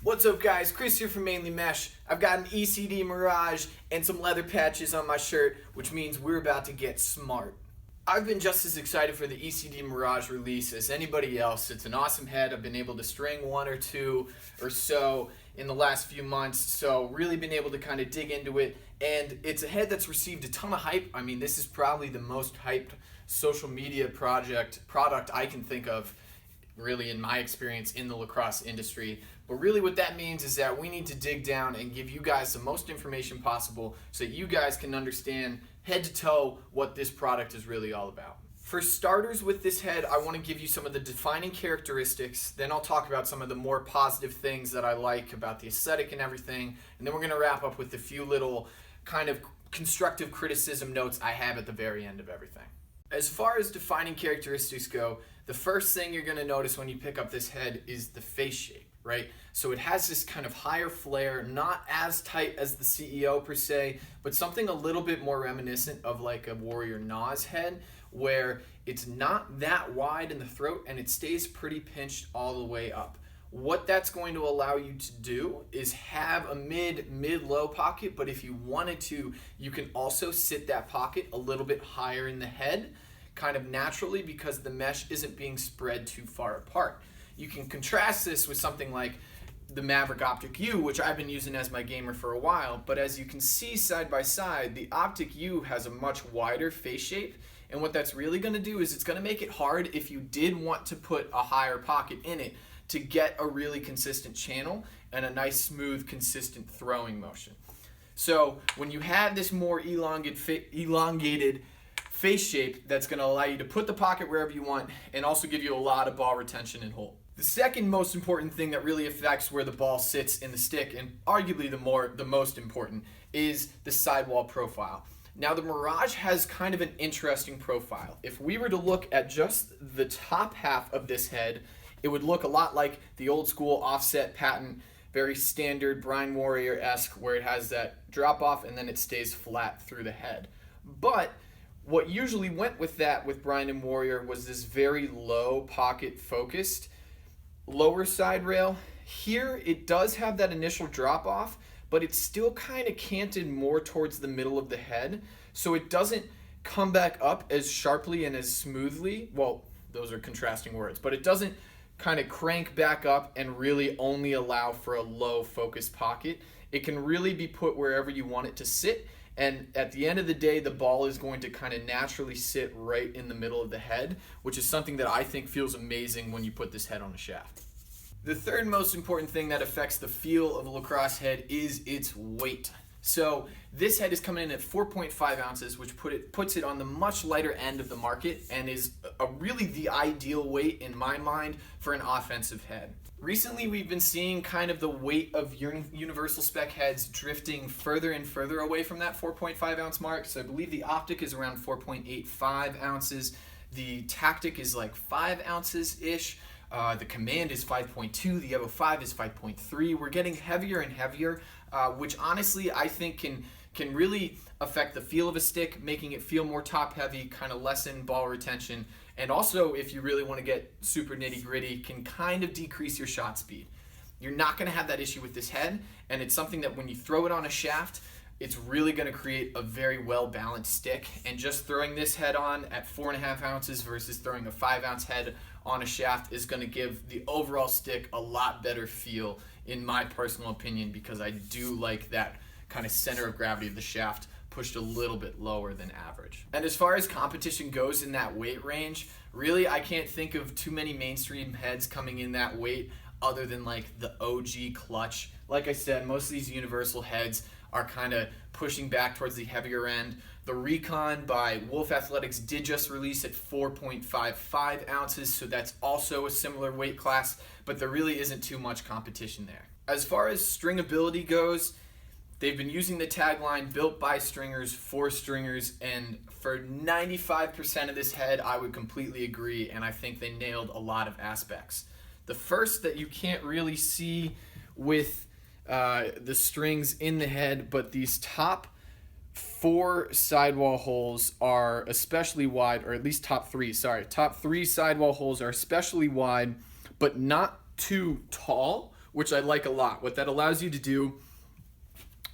What's up guys, Chris here from Mainly Mesh. I've got an ECD Mirage and some leather patches on my shirt, which means we're about to get smart. I've been just as excited for the ECD Mirage release as anybody else. It's an awesome head. I've been able to string one or two or so in the last few months, so really been able to kind of dig into it. And it's a head that's received a ton of hype. I mean, this is probably the most hyped social media product I can think of, really, in my experience in the lacrosse industry. But really what that means is that we need to dig down and give you guys the most information possible so that you guys can understand head to toe what this product is really all about. For starters with this head, I want to give you some of the defining characteristics, then I'll talk about some of the more positive things that I like about the aesthetic and everything, and then we're going to wrap up with a few little kind of constructive criticism notes I have at the very end of everything. As far as defining characteristics go, the first thing you're going to notice when you pick up this head is the face shape, right? So it has this kind of higher flare, not as tight as the CEO per se, but something a little bit more reminiscent of like a Warrior Nas head, where it's not that wide in the throat and it stays pretty pinched all the way up. What that's going to allow you to do is have a mid-low pocket, but if you wanted to, you can also sit that pocket a little bit higher in the head, kind of naturally, because the mesh isn't being spread too far apart. You can contrast this with something like the Maverick Optic U, which I've been using as my gamer for a while, but as you can see side by side, the Optic U has a much wider face shape, and what that's really going to do is it's going to make it hard if you did want to put a higher pocket in it to get a really consistent channel and a nice, smooth, consistent throwing motion. So when you have this more elongated face shape, that's going to allow you to put the pocket wherever you want and also give you a lot of ball retention and hold. The second most important thing that really affects where the ball sits in the stick, and arguably the most important, is the sidewall profile. Now the Mirage has kind of an interesting profile. If we were to look at just the top half of this head, it would look a lot like the old school offset patent, very standard Brian Warrior-esque, where it has that drop off and then it stays flat through the head. But what usually went with that with Brian and Warrior was this very low pocket focused lower side rail. Here it does have that initial drop off, but it's still kind of canted more towards the middle of the head, so it doesn't come back up as sharply and as smoothly. Well, those are contrasting words, but it doesn't kind of crank back up and really only allow for a low focused pocket. It can really be put wherever you want it to sit, and at the end of the day, the ball is going to kind of naturally sit right in the middle of the head, which is something that I think feels amazing when you put this head on a shaft. The third most important thing that affects the feel of a lacrosse head is its weight. So this head is coming in at 4.5 ounces, which puts it on the much lighter end of the market and is really the ideal weight in my mind for an offensive head. Recently, we've been seeing kind of the weight of universal spec heads drifting further and further away from that 4.5 ounce mark. So I believe the Optic is around 4.85 ounces. The Tactic is like 5 ounces-ish. The Command is 5.2, the Evo 5 is 5.3. We're getting heavier and heavier, which honestly I think can really affect the feel of a stick, making it feel more top heavy, kind of lessen ball retention, and also, if you really want to get super nitty gritty, can kind of decrease your shot speed. You're not going to have that issue with this head, and it's something that when you throw it on a shaft, it's really going to create a very well-balanced stick. And just throwing this head on at 4.5 ounces versus throwing a 5 ounce head on a shaft is going to give the overall stick a lot better feel, in my personal opinion, because I do like that kind of center of gravity of the shaft pushed a little bit lower than average. And as far as competition goes in that weight range, really I can't think of too many mainstream heads coming in that weight other than like the OG Clutch. Like I said, most of these universal heads are kind of pushing back towards the heavier end. The Recon by Wolf Athletics did just release at 4.55 ounces, so that's also a similar weight class, but there really isn't too much competition there. As far as stringability goes, they've been using the tagline built by stringers for stringers, and for 95% of this head, I would completely agree, and I think they nailed a lot of aspects. The first that you can't really see with the strings in the head, but these top 4 sidewall holes are especially wide, or at least top 3 sidewall holes are especially wide, but not too tall, which I like a lot. What that allows you to do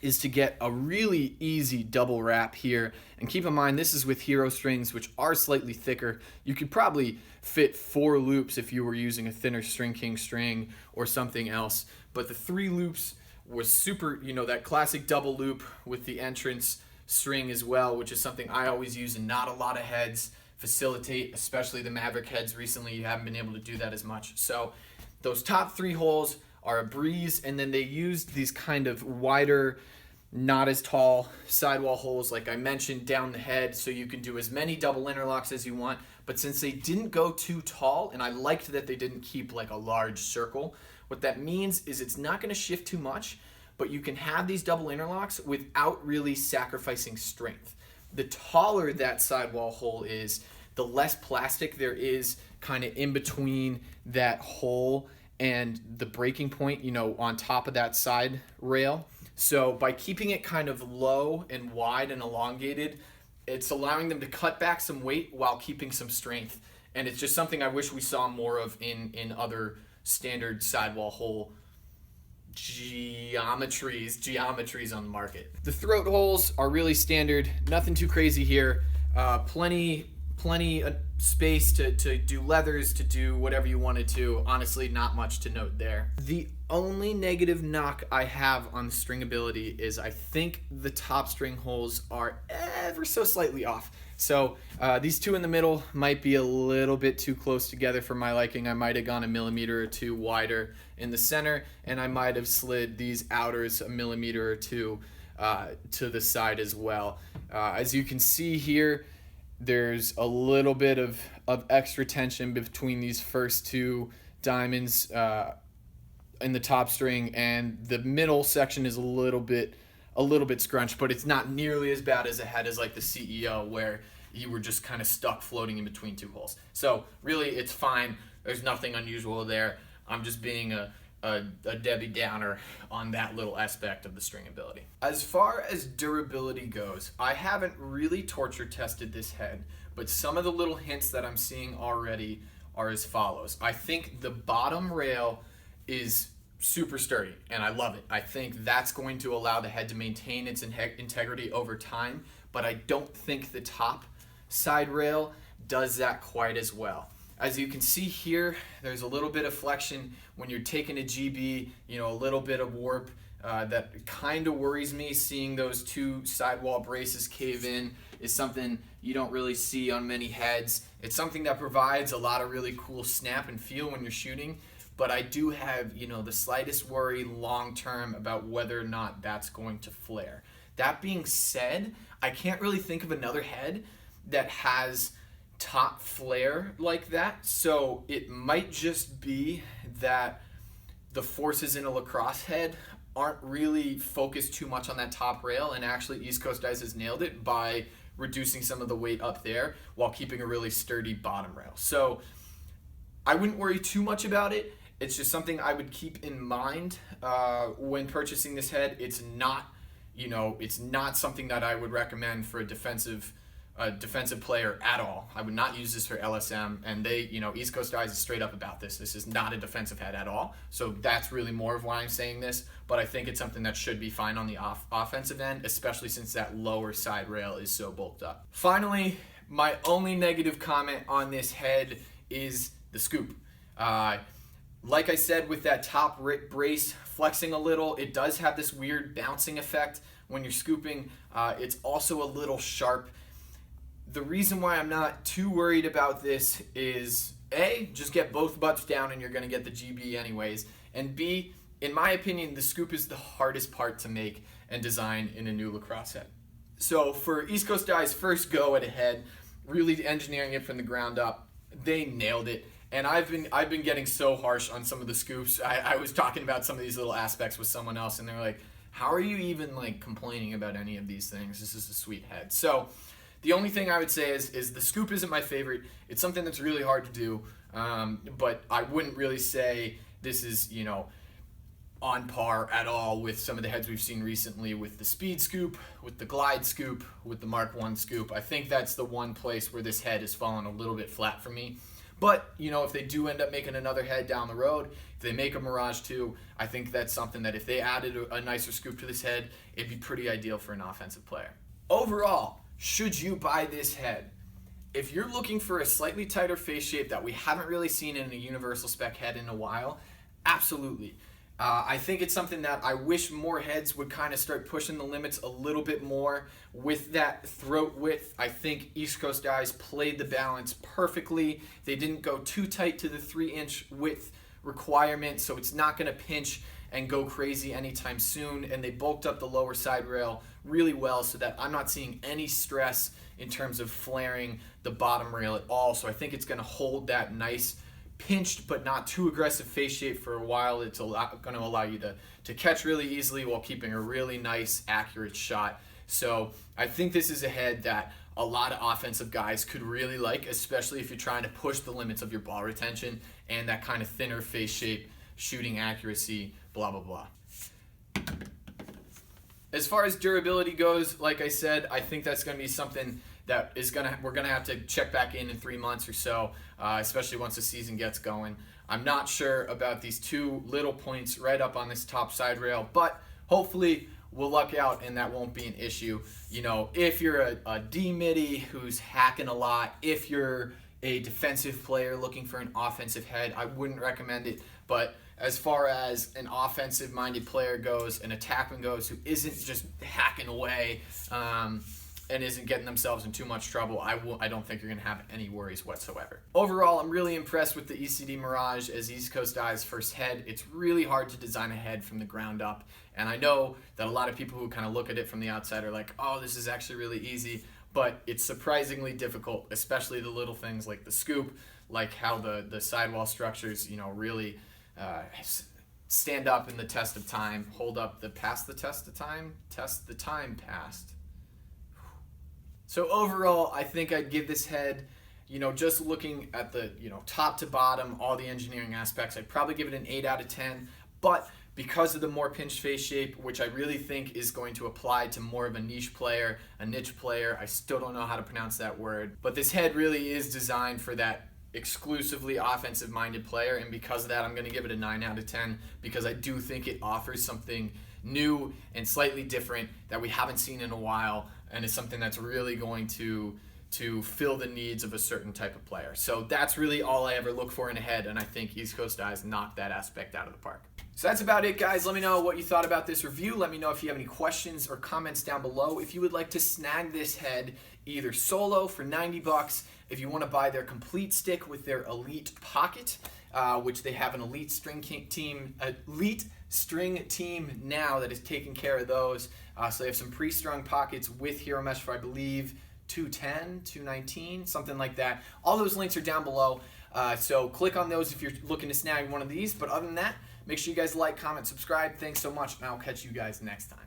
is to get a really easy double wrap here. And keep in mind, this is with hero strings, which are slightly thicker. You could probably fit 4 loops if you were using a thinner String King string or something else. But the 3 loops was super, that classic double loop with the entrance string as well, which is something I always use and not a lot of heads facilitate, especially the Maverick heads recently. You haven't been able to do that as much. So those top 3 holes are a breeze, and then they used these kind of wider, not as tall sidewall holes like I mentioned down the head, so you can do as many double interlocks as you want. But since they didn't go too tall, and I liked that they didn't keep like a large circle, what that means is it's not going to shift too much, but you can have these double interlocks without really sacrificing strength. The taller that sidewall hole is, the less plastic there is kind of in between that hole and the breaking point, on top of that side rail. So by keeping it kind of low and wide and elongated, it's allowing them to cut back some weight while keeping some strength. And it's just something I wish we saw more of in other standard sidewall hole geometries on the market. The throat holes are really standard, nothing too crazy here. Plenty space to do leathers, to do whatever you wanted to. Honestly, not much to note there. The only negative knock I have on stringability is I think the top string holes are ever so slightly off. So these 2 in the middle might be a little bit too close together for my liking. I might have gone a millimeter or 2 wider in the center, and I might have slid these outers a millimeter or 2 to the side as well. As you can see here, there's a little bit of extra tension between these first 2 diamonds in the top string, and the middle section is a little bit scrunched, but it's not nearly as bad as a head as like the CEO, where you were just kind of stuck floating in between 2 holes. So really, it's fine. There's nothing unusual there. I'm just being a Debbie Downer on that little aspect of the stringability. As far as durability goes, I haven't really torture tested this head, but some of the little hints that I'm seeing already are as follows. I think the bottom rail is super sturdy, and I love it. I think that's going to allow the head to maintain its integrity over time, but I don't think the top side rail does that quite as well. As you can see here, there's a little bit of flexion when you're taking a GB, a little bit of warp. That kind of worries me. Seeing those 2 sidewall braces cave in is something you don't really see on many heads. It's something that provides a lot of really cool snap and feel when you're shooting, but I do have, the slightest worry long term about whether or not that's going to flare. That being said, I can't really think of another head that has top flare like that, so it might just be that the forces in a lacrosse head aren't really focused too much on that top rail, and actually East Coast Dice has nailed it by reducing some of the weight up there while keeping a really sturdy bottom rail. So I wouldn't worry too much about it. It's just something I would keep in mind when purchasing this head. It's not, it's not something that I would recommend for a defensive player at all. I would not use this for LSM, and they, East Coast Dice is straight up about this. This is not a defensive head at all. So that's really more of why I'm saying this, but I think it's something that should be fine on the offensive end, especially since that lower side rail is so bulked up. Finally, my only negative comment on this head is the scoop. Like I said, with that top brace flexing a little, it does have this weird bouncing effect when you're scooping. It's also a little sharp. The reason why I'm not too worried about this is A, just get both butts down and you're going to get the GB anyways, and B, in my opinion, the scoop is the hardest part to make and design in a new lacrosse head. So for East Coast Dice's first go at a head, really engineering it from the ground up, they nailed it. And I've been getting so harsh on some of the scoops. I was talking about some of these little aspects with someone else, and they're like, how are you even complaining about any of these things? This is a sweet head. So the only thing I would say is the scoop isn't my favorite. It's something that's really hard to do, but I wouldn't really say this is, on par at all with some of the heads we've seen recently with the speed scoop, with the glide scoop, with the Mark I scoop. I think that's the one place where this head has fallen a little bit flat for me. But, if they do end up making another head down the road, if they make a Mirage 2, I think that's something that if they added a nicer scoop to this head, it'd be pretty ideal for an offensive player. Overall, should you buy this head? If you're looking for a slightly tighter face shape that we haven't really seen in a universal spec head in a while, absolutely. I think it's something that I wish more heads would kind of start pushing the limits a little bit more with that throat width. I think East Coast guys played the balance perfectly. They didn't go too tight to the 3-inch width requirement, so it's not going to pinch and go crazy anytime soon. And they bulked up the lower side rail really well so that I'm not seeing any stress in terms of flaring the bottom rail at all. So I think it's going to hold that nice pinched but not too aggressive face shape for a while. It's going to allow you to catch really easily while keeping a really nice accurate shot. So I think this is a head that a lot of offensive guys could really like, especially if you're trying to push the limits of your ball retention and that kind of thinner face shape, shooting accuracy, blah blah blah. As far as durability goes, like I said, I think that's going to be something that we're gonna have to check back in 3 months or so, especially once the season gets going. I'm not sure about these two little points right up on this top side rail, but hopefully we'll luck out and that won't be an issue. If you're a D-midi who's hacking a lot, if you're a defensive player looking for an offensive head, I wouldn't recommend it. But as far as an offensive-minded player goes, an attackman goes who isn't just hacking away, and isn't getting themselves in too much trouble, I don't think you're going to have any worries whatsoever. Overall, I'm really impressed with the ECD Mirage as East Coast Eye's first head. It's really hard to design a head from the ground up, and I know that a lot of people who kind of look at it from the outside are like, oh, this is actually really easy, but it's surprisingly difficult, especially the little things like the scoop, like how the sidewall structures, really stand up in the test of time, hold up past the test of time, test the time past. So overall, I think I'd give this head, just looking at the, top to bottom, all the engineering aspects, I'd probably give it an 8 out of 10. But because of the more pinched face shape, which I really think is going to apply to more of a niche player, I still don't know how to pronounce that word. But this head really is designed for that exclusively offensive-minded player, and because of that, I'm going to give it a 9 out of 10 because I do think it offers something new and slightly different that we haven't seen in a while, and it's something that's really going to fill the needs of a certain type of player. So that's really all I ever look for in a head, and I think East Coast Eyes knocked that aspect out of the park. So that's about it, guys. Let me know what you thought about this review. Let me know if you have any questions or comments down below. If you would like to snag this head either solo for $90, if you want to buy their complete stick with their Elite Pocket, which they have an Elite String team now that is taking care of those. So they have some pre-strung pockets with Hero Mesh for, I believe, 210, 219, something like that. All those links are down below. So click on those if you're looking to snag one of these. But other than that, make sure you guys like, comment, subscribe. Thanks so much, and I'll catch you guys next time.